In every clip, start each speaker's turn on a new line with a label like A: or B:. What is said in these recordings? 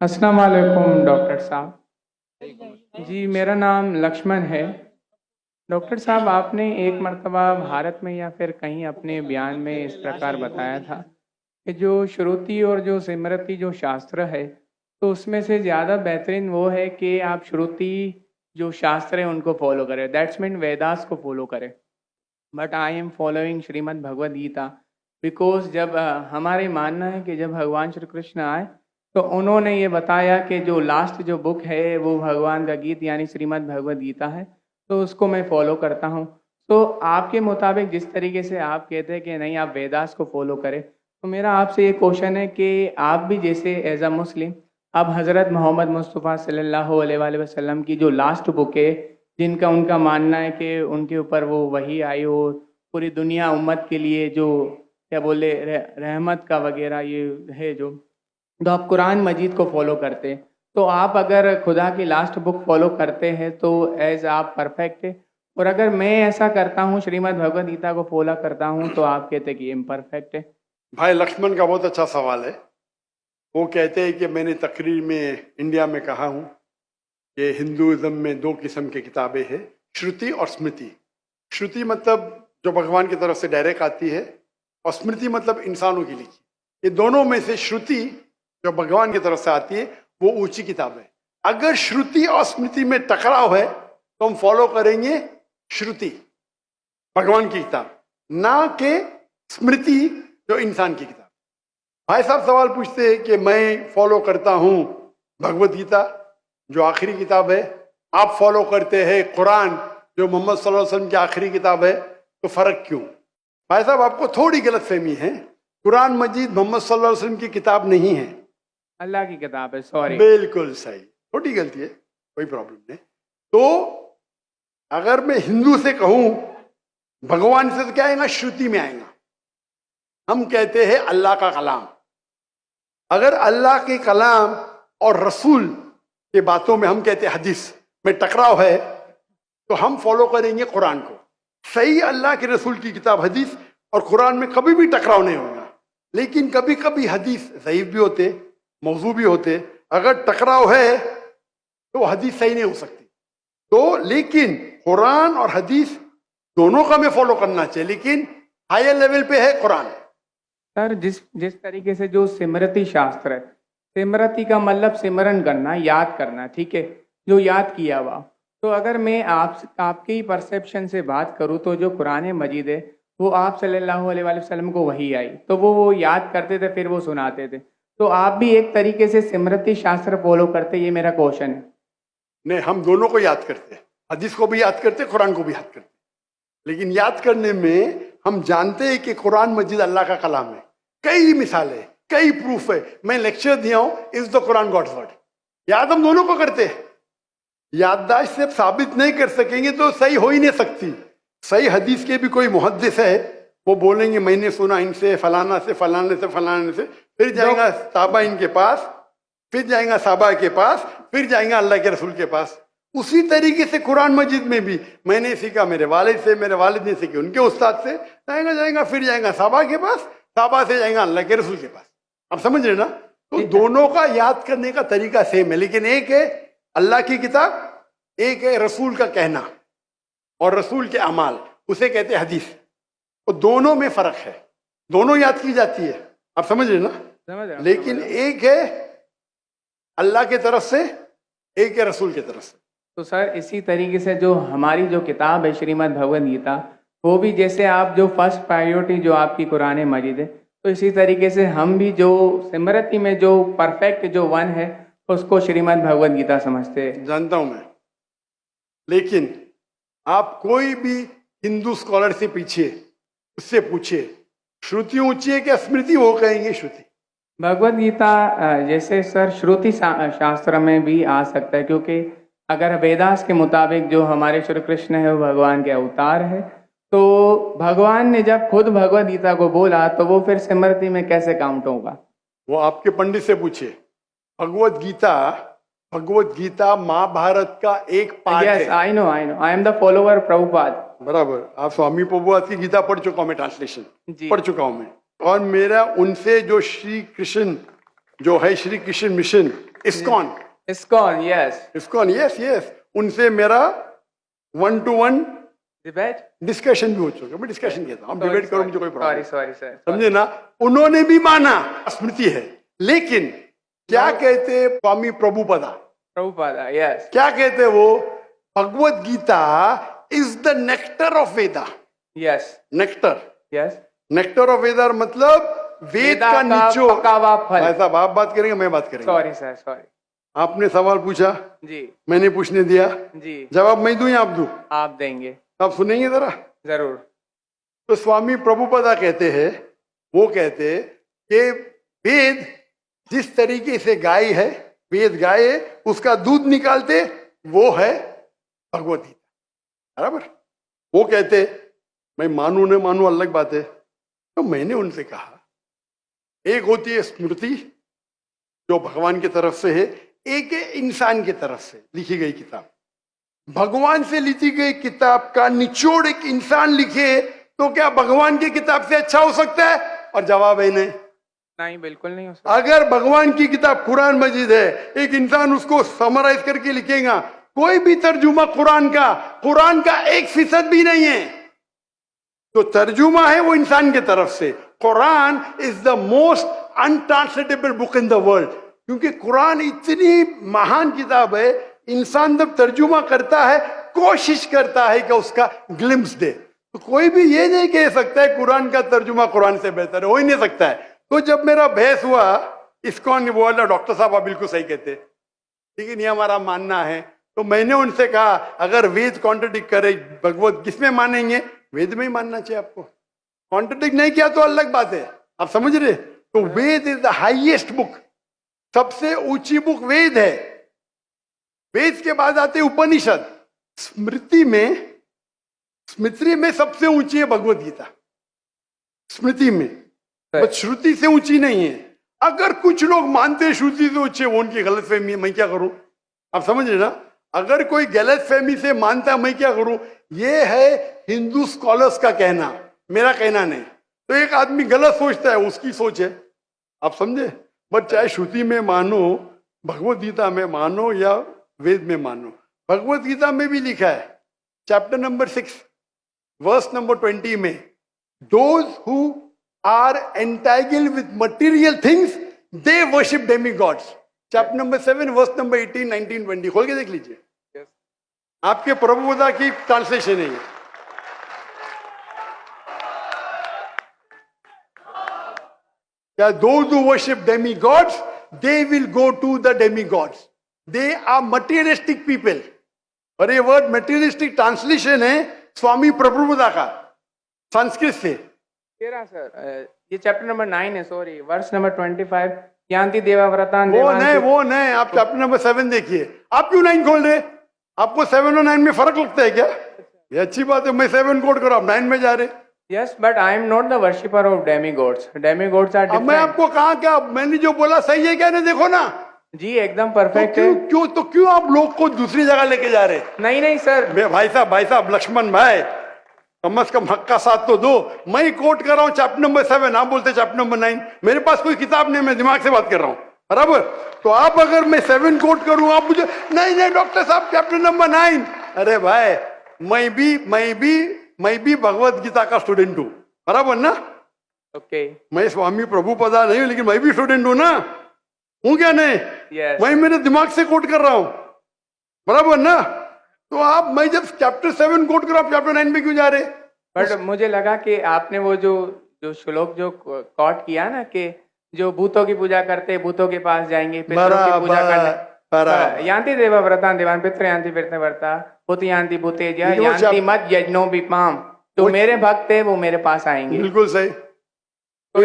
A: अस्सलाम वालेकुम डॉक्टर साहब। जी मेरा नाम लक्ष्मण है। डॉक्टर साहब आपने एक मर्तबा भारत में या फिर कहीं अपने बयान में इस प्रकार बताया था कि जो श्रुति और जो स्मृति जो शास्त्र है तो उसमें से ज़्यादा बेहतरीन वो है कि आप श्रुति जो शास्त्र है उनको फॉलो करें, दैट्स मीन वेदास को फॉलो करें। But I am following Shrimad Bhagavad Gita because जब हमारे मानना है कि जब भगवान श्री कृष्ण आए तो उन्होंने ये बताया कि जो लास्ट जो बुक है वो भगवान का गीत यानी श्रीमद् भगवद गीता है, तो उसको मैं फॉलो करता हूँ। तो आपके मुताबिक जिस तरीके से आप कहते हैं कि नहीं आप वेदास को फॉलो करें, तो मेरा आपसे ये क्वेश्चन है कि आप भी जैसे एज अ मुस्लिम अब हज़रत मोहम्मद मुस्तफ़ा सल्लल्लाहु अलैहि वसल्लम की जो लास्ट बुक है जिनका उनका मानना है कि उनके ऊपर वो वही आई हो पूरी दुनिया उम्मत के लिए जो क्या बोले रहमत का वगैरह ये है जो, तो आप कुरान मजीद को फॉलो करते हैं। तो आप अगर खुदा की लास्ट बुक फॉलो करते हैं तो एज आप परफेक्ट है, और अगर मैं ऐसा करता हूँ श्रीमद् भगवद गीता को फॉलो करता हूँ तो आप कहते हैं कि इम्परफेक्ट है।
B: भाई लक्ष्मण का बहुत अच्छा सवाल है। वो कहते हैं कि मैंने तकरीर में इंडिया में कहा हूँ कि हिंदुइज्म में दो किस्म की किताबें हैं, श्रुति और स्मृति। श्रुति मतलब जो भगवान की तरफ से डायरेक्ट आती है, और स्मृति मतलब इंसानों की लिखी। ये दोनों में से श्रुति जो भगवान की तरफ से आती है वो ऊंची किताब है। अगर श्रुति और स्मृति में टकराव है तो हम फॉलो करेंगे श्रुति, भगवान की किताब, ना कि स्मृति जो इंसान की किताब। भाई साहब सवाल पूछते हैं कि मैं फॉलो करता हूं भगवत गीता जो आखिरी किताब है, आप फॉलो करते हैं कुरान जो मोहम्मद सल्लल्लाहु अलैहि वसल्लम की आखिरी किताब है, तो फर्क क्यों? भाई साहब आपको थोड़ी गलत फहमी है। कुरान मजीद मोहम्मद सल्लल्लाहु अलैहि वसल्लम की किताब नहीं है,
A: अल्लाह की किताब है। सॉरी,
B: बिल्कुल सही, छोटी गलती है, कोई प्रॉब्लम नहीं। तो अगर मैं हिंदू से कहूं भगवान से, तो क्या आएगा? श्रुति में आएगा। हम कहते हैं अल्लाह का कलाम। अगर अल्लाह के कलाम और रसूल के बातों में हम कहते हैं हदीस में टकराव है तो हम फॉलो करेंगे कुरान को। सही अल्लाह के रसूल की किताब हदीस और कुरान में कभी भी टकराव नहीं होगा, लेकिन कभी कभी हदीस ज़ईफ भी होते, मौजू भी होते। अगर टकराव है तो हदीस सही नहीं हो सकती। तो लेकिन कुरान और हदीस दोनों का हमें फॉलो करना चाहिए, लेकिन हायर लेवल पे है कुरान।
A: सर जिस जिस तरीके से जो स्मृति शास्त्र है, स्मृति का मतलब सिमरन करना, याद करना, ठीक है, जो याद किया हुआ। तो अगर मैं आपके ही परसेप्शन से बात करूँ तो जो कुरान मजीद है वो आप सल्लल्लाहु अलैहि वसल्लम को वही आई तो वो याद करते थे, फिर वो सुनाते थे। तो आप भी एक तरीके से स्मृति शास्त्र फॉलो करते, ये मेरा क्वेश्चन है।
B: नहीं, हम दोनों को याद करते हैं, हदीस को भी याद करते, कुरान को भी याद करते। लेकिन याद करने में हम जानते हैं कि कुरान मजीद अल्लाह का कलाम है। कई मिसालें, कई प्रूफ है। मैं लेक्चर दिया हूं, is the Quran God's word. याद हम दोनों को करते हैं। याददाश्त से साबित नहीं कर सकेंगे तो सही हो ही नहीं सकती। सही हदीस के भी कोई मुहद्दिस है, वो बोलेंगे मैंने सुना इनसे फलाना से फलाने से फलाने से, फिर जाएगा साहबा इनके पास, फिर जाएगा साहबा के पास, फिर जाएगा अल्लाह के रसूल के पास। उसी तरीके से कुरान मजीद में भी मैंने सीखा मेरे वालिद से, मेरे वालिद ने सीखी उनके उस्ताद से, जाएगा फिर जाएगा साहबा के पास, साहबा से जाएगा अल्लाह के रसूल के पास। आप समझ रहे ना? तो दोनों का याद करने का तरीका सेम है, लेकिन एक है अल्लाह की किताब, एक है रसूल का कहना और रसूल के अमाल, उसे कहते हैं हदीस। तो दोनों में फर्क है, दोनों याद की जाती है। आप समझ रहे ना?
A: समझ रहे,
B: लेकिन एक है अल्लाह की तरफ से, एक है रसूल की तरफ से।
A: तो सर इसी तरीके से जो हमारी जो किताब है श्रीमद् भगवद गीता, वो भी जैसे आप जो फर्स्ट प्रायोरिटी जो आपकी कुरान मजीद है, तो इसी तरीके से हम भी जो स्मृति में जो परफेक्ट जो वन है उसको श्रीमद् भगवद गीता समझते हैं।
B: जानता हूं मैं, लेकिन आप कोई भी हिंदू स्कॉलर से पीछे उससे पूछे श्रुति ऊंची है क्या स्मृति, वो कहेंगे श्रुति।
A: भगवद गीता जैसे सर श्रुति शास्त्र में भी आ सकता है, क्योंकि अगर वेदास के मुताबिक जो हमारे श्री कृष्ण है वो भगवान के अवतार है, तो भगवान ने जब खुद भगवद गीता को बोला तो वो फिर स्मृति में कैसे काउंट होगा? वो
B: आपके पंडित से पूछे। भगवद गीता महाभारत का एक पार्ट है।
A: I know, I am the follower Prabhupada.
B: बराबर, आप स्वामी प्रभुपाद की गीता पढ़ चुका हूं मैं, ट्रांसलेशन पढ़ चुका हूं मैं। और मेरा उनसे जो श्री कृष्ण जो है Shri Krishna mission ISKCON,
A: ISKCON, yes.
B: ISKCON, yes yes, उनसे मेरा 1-to-1
A: डिबेट?
B: डिस्कशन भी हो चुका। मैं डिस्कशन कहता हूँ, डिबेट करो, मुझे कोई प्रॉब्लम
A: सॉरी सर।
B: समझे ना। उन्होंने भी माना, स्मृति है। लेकिन क्या कहते स्वामी प्रभुपदा?
A: प्रभुपादा, यस।
B: क्या कहते वो? Bhagavad Gita is the nectar of Veda.
A: Yes,
B: nectar,
A: yes.
B: Nectar of Veda मतलब वेद
A: वेदा
B: का निचोड़।
A: पका हुआ फल।
B: भाई साहब, आप बात करेंगे, मैं बात करेंगे।
A: Sorry sir, sorry.
B: आपने सवाल पूछा,
A: जी,
B: मैंने पूछने दिया,
A: जी।
B: जवाब मैं दूं या आप दूं?
A: आप देंगे।
B: आप सुनेंगे जरा।
A: जरूर।
B: तो स्वामी प्रभुपदा कहते हैं, वो कहते कि वेद जिस तरीके से गाय है, वेद गाय है, उसका दूध निकालते, वो है भगवत गीता, बराबर। वो कहते, मैं मानू न मानू अलग बात है। तो मैंने उनसे कहा, एक होती है स्मृति जो भगवान की तरफ से है, एक है इंसान की तरफ से लिखी गई किताब। भगवान से लिखी गई किताब का निचोड़ एक इंसान लिखे तो क्या भगवान की किताब से अच्छा हो सकता है? और जवाब है नहीं।
A: नहीं, बिल्कुल नहीं हो सकता।
B: अगर भगवान की किताब कुरान मजीद है, एक इंसान उसको समराइज करके लिखेगा, कोई भी तर्जुमा कुरान का 1% भी नहीं है। तो तर्जुमा है वो इंसान की तरफ से। Quran is the most untranslatable book in the world, क्योंकि कुरान इतनी महान किताब है। इंसान जब तर्जुमा करता है, कोशिश करता है कि उसका ग्लिम्स दे, तो कोई भी ये नहीं कह सकता है कुरान का तर्जुमा कुरान से बेहतर है, हो ही नहीं सकता है। तो जब मेरा बहस हुआ, इस्कॉन बोला, डॉक्टर साहब आप बिल्कुल सही कहते, लेकिन ये हमारा मानना है। तो मैंने उनसे कहा, अगर वेद कॉन्ट्रडिक्ट करे, भगवत किसमें मानेंगे? वेद में ही मानना चाहिए आपको। कॉन्ट्रडिक्ट नहीं किया तो अलग बात है, आप समझ रहे? तो वेद इज द हाईएस्ट बुक, सबसे ऊंची बुक वेद है। वेद के बाद आते उपनिषद। स्मृति में सबसे ऊंची है भगवत गीता, स्मृति में, बस श्रुति से ऊंची नहीं है। अगर कुछ लोग मानते हैं श्रुति से ऊंचे, वो उनकी गलतफहमी है, मैं क्या करूं? आप समझ रहे ना। अगर कोई गलतफहमी से मानता है, मैं क्या करूं? ये है हिंदू स्कॉलर्स का कहना, मेरा कहना नहीं। तो एक आदमी गलत सोचता है, उसकी सोच है, आप समझे। बट चाहे श्रुति में मानो, भगवत गीता में मानो या वेद में मानो, भगवत गीता में भी लिखा है, चैप्टर नंबर 6 वर्स नंबर 20 में, those who are entangled with material things they worship demigods. Chapter number 7 verse number 18, 19, 20 खोल के देख लीजिए।
A: yes.
B: आपके प्रभुपदा की ट्रांसलेशन है ये। क्या those who worship demigods, they will go to the demigods. They are materialistic people. और ये वर्ड मटेरियलिस्टिक ट्रांसलेशन है स्वामी प्रभुपदा का, संस्कृत से।
A: तेरा सर, ये चैप्टर नंबर 9 है, सॉरी, वर्स नंबर 25, यान्ति देवाव्रता।
B: वो नहीं, आप चैप्टर नंबर 7 देखिए। आप क्यों 9 खोल रहे? आपको 7 और 9 में फर्क लगता है क्या? ये अच्छी बात है, मैं 7 कोट करो, आप 9 में जा रहे।
A: Yes, but I am not the worshipper of demigods. Demigods are
B: अब मैं आपको कहा क्या, मैंने जो बोला सही है क्या? नहीं, देखो ना
A: जी, एकदम परफेक्ट
B: तो
A: है।
B: क्यों आप लोग को दूसरी जगह लेके जा रहे?
A: नहीं सर,
B: भाई साहब लक्ष्मण भाई, कम से कम हक का साथ तो दो। मैं कोट कर रहा हूँ चैप्टर नंबर 7, आप बोलते चैप्टर नंबर 9। मेरे पास कोई किताब नहीं, मैं दिमाग से बात कर रहा हूँ, बराबर। तो आप अगर मैं 7 कोट करूँ, आप मुझे नहीं डॉक्टर साहब चैप्टर नंबर 9। अरे भाई, मैं भी भगवत गीता का स्टूडेंट हूँ, बराबर ना।
A: ओके।
B: मैं स्वामी प्रभुपदा नहीं हूँ, लेकिन मैं भी स्टूडेंट हूँ ना, हूँ क्या नहीं?
A: yes.
B: मैं मेरे दिमाग से कोट कर रहा हूँ, बराबर ना। तो मैं जब चैप्टर 7 कोट कर रहा हूँ, चैप्टर 9 में क्यों जा रहे?
A: बट मुझे लगा कि आपने वो जो श्लोक जो कोट किया ना, कि जो भूतों की पूजा करते भूतों के पास जाएंगे, पितरों की पूजा करने, यान्ति देवाव्रता देवान पितृ यान्ति पितृव्रता भूत यान्ति भूतेज्य यान्ति मत यज्ञो विपाम। तो मेरे भक्त है, वो मेरे पास आएंगे।
B: बिल्कुल सही।
A: तो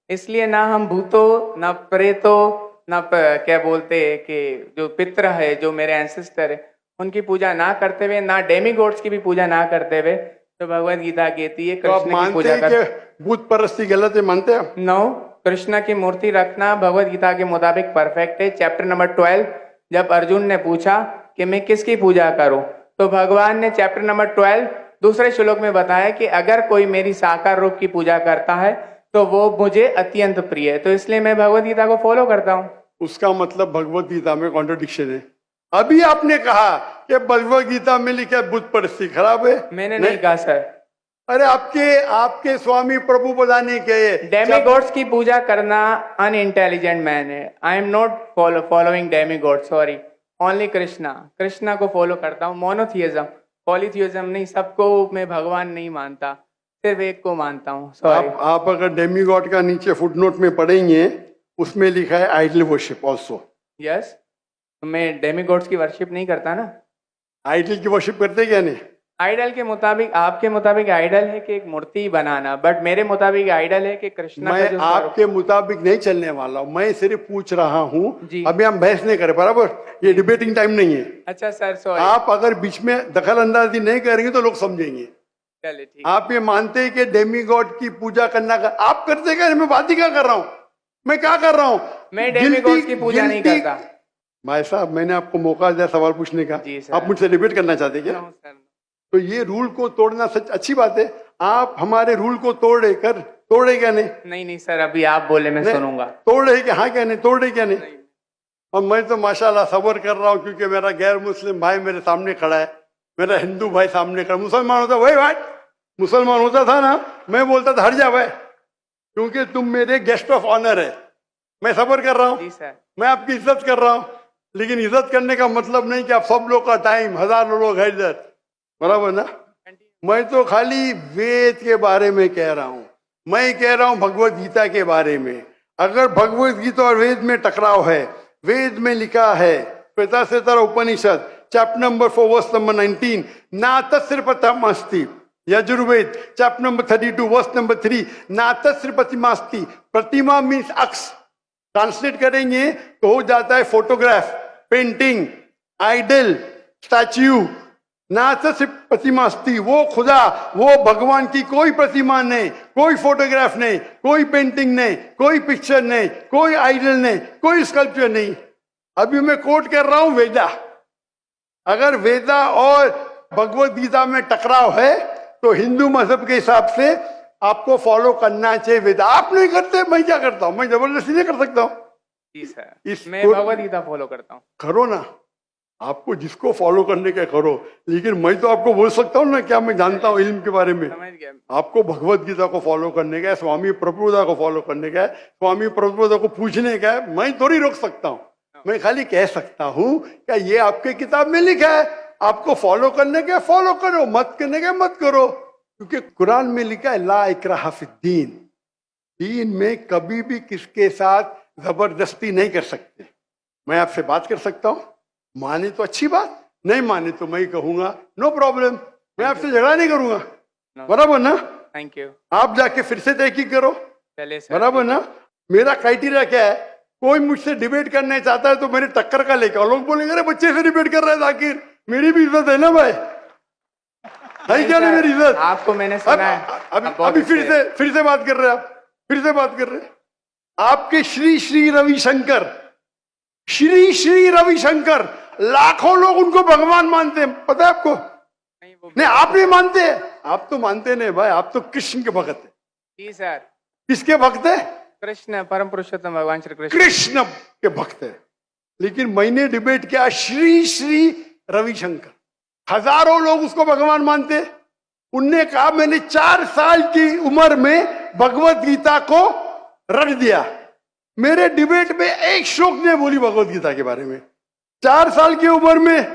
A: इसलिए ना हम भूतों, ना प्रेतों, ना क्या बोलते हैं कि जो पितृ है, जो मेरे एंसेस्टर है, उनकी पूजा ना करते हुए, ना डेमीगॉड्स की भी पूजा ना करते हुए, तो भगवत गीता कहती है कृष्ण की पूजा कर।
B: भूत परस्ती गलत है, मानते हैं?
A: नो, कृष्ण की मूर्ति रखना भगवत गीता के मुताबिक परफेक्ट है। चैप्टर नंबर 12, जब अर्जुन ने पूछा कि मैं किसकी पूजा करूं, तो भगवान ने चैप्टर नंबर 12 दूसरे श्लोक में बताया कि अगर कोई मेरी साकार रूप की पूजा करता है तो वो मुझे अत्यंत प्रिय है। तो इसलिए मैं भगवत गीता को फॉलो करता हूँ।
B: उसका मतलब भगवत गीता में कॉन्ट्रडिक्शन है। अभी आपने कहा कि भगवत गीता में लिखा है बुत परिस्थिति खराब है।
A: मैंने नहीं कहा सर।
B: अरे आपके स्वामी प्रभु बताने के
A: डेमीगॉड्स की पूजा करना अनइंटेलिजेंट मैन है। आई am not following demigod, sorry, only Krishna. Krishna को फॉलो करता हूँ। मोनोथियज्म, पॉलीथियज्म नहीं। सबको मैं भगवान नहीं मानता, सिर्फ एक को मानता हूँ। सॉरी।
B: आप अगर डेमीगॉड का नीचे फुटनोट में पढ़ेंगे, उसमें लिखा है आइडल वर्शिप ऑल्सो।
A: यस, मैं डेमीगॉड्स की वर्शिप नहीं करता ना।
B: आइडल की वर्शिप करते क्या नहीं?
A: आइडल के मुताबिक, आपके मुताबिक आइडल है कि एक मूर्ति बनाना, बट मेरे मुताबिक आइडल है कि कृष्णा का
B: मैं
A: जो
B: आपके मुताबिक नहीं चलने वाला हूं, मैं सिर्फ पूछ रहा हूं।
A: जी।
B: अभी हम बहस नहीं करें, बराबर? ये डिबेटिंग टाइम नहीं है।
A: अच्छा सर, सॉरी।
B: आप अगर बीच में दखल अंदाजी नहीं करेंगे तो लोग समझेंगे।
A: चलिए ठीक।
B: आप ये मानते हैं कि डेमीगॉड की पूजा करना आप करते क्या? मैं बात ही क्या कर रहा हूं? मैं क्या कर रहा हूं?
A: मैं डेमीगॉड की पूजा नहीं करता।
B: भाई साहब, मैंने आपको मौका दिया सवाल पूछने का।
A: जी सर।
B: आप मुझसे डिबेट करना चाहते क्या?
A: No sir.
B: तो ये रूल को तोड़ना सच अच्छी बात है। आप हमारे रूल को तोड़े क्या नहीं?
A: नहीं सर, अभी आप बोले मैं
B: नहीं,
A: सुनूंगा।
B: तोड़े क्या? हाँ क्या नहीं? तोड़े क्या नहीं? और मैं तो माशाल्लाह सब्र कर रहा हूँ, क्योंकि मेरा गैर मुस्लिम भाई मेरे सामने खड़ा है, मेरा हिंदू भाई सामने खड़ा। मुसलमान होता वही भाई, मुसलमान होता था ना, मैं बोलता था हट जा भाई, क्योंकि तुम मेरे गेस्ट ऑफ ऑनर है। मैं सब्र कर रहा हूँ,
A: जी सर।
B: मैं आपकी इज्जत कर रहा हूँ, लेकिन इज्जत करने का मतलब नहीं कि आप सब लोग का टाइम, हजारों लोग है इधर, बराबर ना? मैं तो खाली वेद के बारे में कह रहा हूं। मैं कह रहा हूं भगवत गीता के बारे में। अगर भगवत गीता और वेद में टकराव है, वेद में लिखा है Shvetashvatara Upanishad chapter number 4 verse number 19, ना तस्य प्रतिमास्ति। Yajurveda chapter number 32 verse number 3, ना तस्य प्रतिमास्ति। प्रतिमा मीन्स अक्स, ट्रांसलेट करेंगे तो हो जाता है फोटोग्राफ, पेंटिंग, आइडल, स्टैच्यू। ना तो सिर्फ प्रतिमास्ती, वो खुदा, वो भगवान की कोई प्रतिमा नहीं, कोई फोटोग्राफ नहीं, कोई पेंटिंग नहीं, कोई पिक्चर नहीं, कोई आइडल नहीं, कोई स्कल्पचर नहीं। अभी मैं कोट कर रहा हूं वेदा। अगर वेदा और भगवत गीता में टकराव है तो हिंदू मजहब के हिसाब से आपको फॉलो करना चाहिए वेदा। आप नहीं करते, मैं क्या करता हूं? मैं जबरदस्ती नहीं कर सकता हूं।
A: जी सर, मैं भगवत गीता फॉलो करता हूँ।
B: करो ना, आपको जिसको फॉलो करने का करो, लेकिन मैं तो आपको बोल सकता हूँ ना क्या मैं जानता हूँ इल्म के बारे में।
A: समझ गया।
B: आपको भगवत गीता को फॉलो करने का है, स्वामी प्रभुदा को फॉलो करने का है, स्वामी प्रभुदा को पूछने का है। मैं थोड़ी रोक सकता हूँ, मैं खाली कह सकता हूँ क्या ये आपके किताब में लिखा है, आपको फॉलो करने का फॉलो करो, मत करने का मत करो। क्योंकि कुरान में लिखा है ला इकराह फिद्दीन, दीन में कभी भी किसके साथ जबरदस्ती नहीं कर सकते। मैं आपसे बात कर सकता हूँ, माने तो अच्छी बात, नहीं माने तो मैं कहूंगा नो प्रॉब्लम, मैं आपसे झगड़ा नहीं करूंगा, बराबर ना?
A: Thank you.
B: आप जाके फिर से तहकीक करो,
A: चलिए सर।
B: बराबर ना? मेरा क्राइटेरिया क्या है? कोई मुझसे डिबेट करना चाहता है तो मेरे टक्कर का लेकर, लोग बोलेंगे अरे बच्चे से डिबेट कर रहा है जाकिर, मेरी भी इज्जत है ना भाई, है क्या नहीं मेरी इज्जत?
A: आपको मैंने सुना है।
B: अभी फिर से बात कर रहे हैं आप, फिर से बात कर रहे हैं। आपके श्री श्री रविशंकर, श्री श्री रविशंकर, लाखों लोग उनको भगवान मानते हैं, पता है आपको? नहीं, आप नहीं मानते, आप तो मानते नहीं भाई, आप तो कृष्ण के भक्त है।
A: जी सर।
B: किसके भक्त है?
A: कृष्ण, परम पुरुषोत्तम भगवान श्री कृष्ण।
B: कृष्ण के भक्त है। लेकिन मैंने डिबेट किया श्री श्री रविशंकर, हजारों लोग उसको भगवान मानते। उनने कहा मैंने 4 साल की उम्र में भगवत गीता को रट दिया। मेरे डिबेट में एक शोक ने बोली भगवत गीता के बारे में, 4 साल की उम्र में,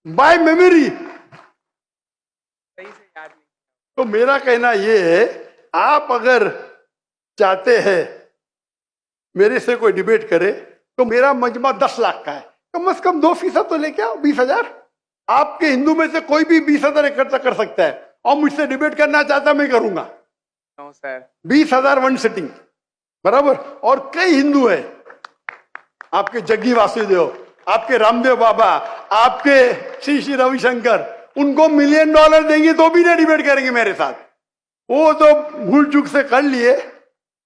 B: बाय मेमोरी।
A: सही से याद नहीं।
B: तो मेरा कहना यह है, आप अगर चाहते हैं मेरे से कोई डिबेट करे तो मेरा मजमा 10 लाख का है, कम से कम 2% तो लेके आओ, 20,000। आपके हिंदू में से कोई भी 20,000 इकट्ठा कर सकता है और मुझसे डिबेट करना चाहता मैं करूंगा।
A: No sir.
B: 20,000 वन सिटिंग, बराबर। और कई हिंदू है, आपके जग्गी वासुदेव, आपके रामदेव बाबा, आपके श्री श्री रविशंकर, उनको $1 मिलियन देंगे तो भी नहीं डिबेट करेंगे मेरे साथ। वो तो भूल चूक से कर लिए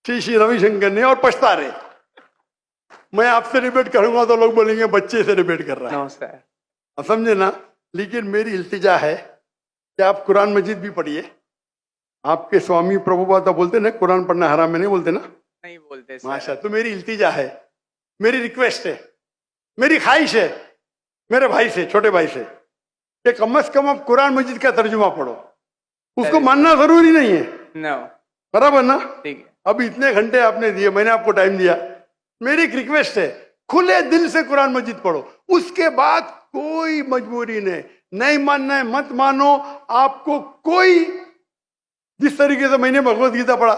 B: श्री श्री रविशंकर ने और पछता रहे। मैं आपसे डिबेट करूंगा तो लोग बोलेंगे बच्चे से डिबेट कर रहा है।
A: No sir.
B: आप समझे ना? लेकिन मेरी इल्तिजा है कि आप कुरान मजीद भी पढ़िए। आपके स्वामी प्रभुपाद बोलते ना कुरान पढ़ना हराम में, नहीं बोलते ना?
A: नहीं बोलते सर।
B: माशा। तो मेरी इल्तिजा है मेरी रिक्वेस्ट है, मेरी ख्वाहिश है मेरे भाई से, छोटे भाई से, कि कम से कम आप कुरान मजीद का तर्जुमा पढ़ो। उसको मानना जरूरी नहीं है,
A: नो,
B: बराबर ना?
A: ठीक है।
B: अब इतने घंटे आपने दिए, मैंने आपको टाइम दिया, मेरी एक रिक्वेस्ट है, खुले दिल से कुरान मजीद पढ़ो। उसके बाद कोई मजबूरी नहीं मानना है मत मानो, आपको कोई, जिस तरीके से मैंने भगवत गीता पढ़ा,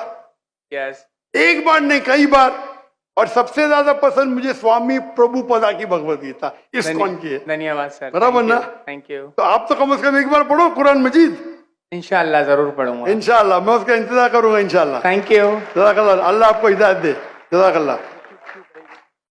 A: यस,
B: एक बार नहीं कई बार, और सबसे ज्यादा पसंद मुझे स्वामी प्रभुपदा की भगवत गीता, इस्कॉन की है।
A: धन्यवाद सर,
B: बराबर ना?
A: Thank you.
B: तो आप तो कम से कम एक बार पढ़ो कुरान मजीद।
A: इंशाल्लाह जरूर पढ़ूंगा।
B: इंशाल्लाह मैं उसका इंतजार करूंगा इंशाल्लाह।
A: Thank you.
B: जज़ाकल्लाह, अल्लाह आपको हिदायत दे। जज़ाकल्लाह।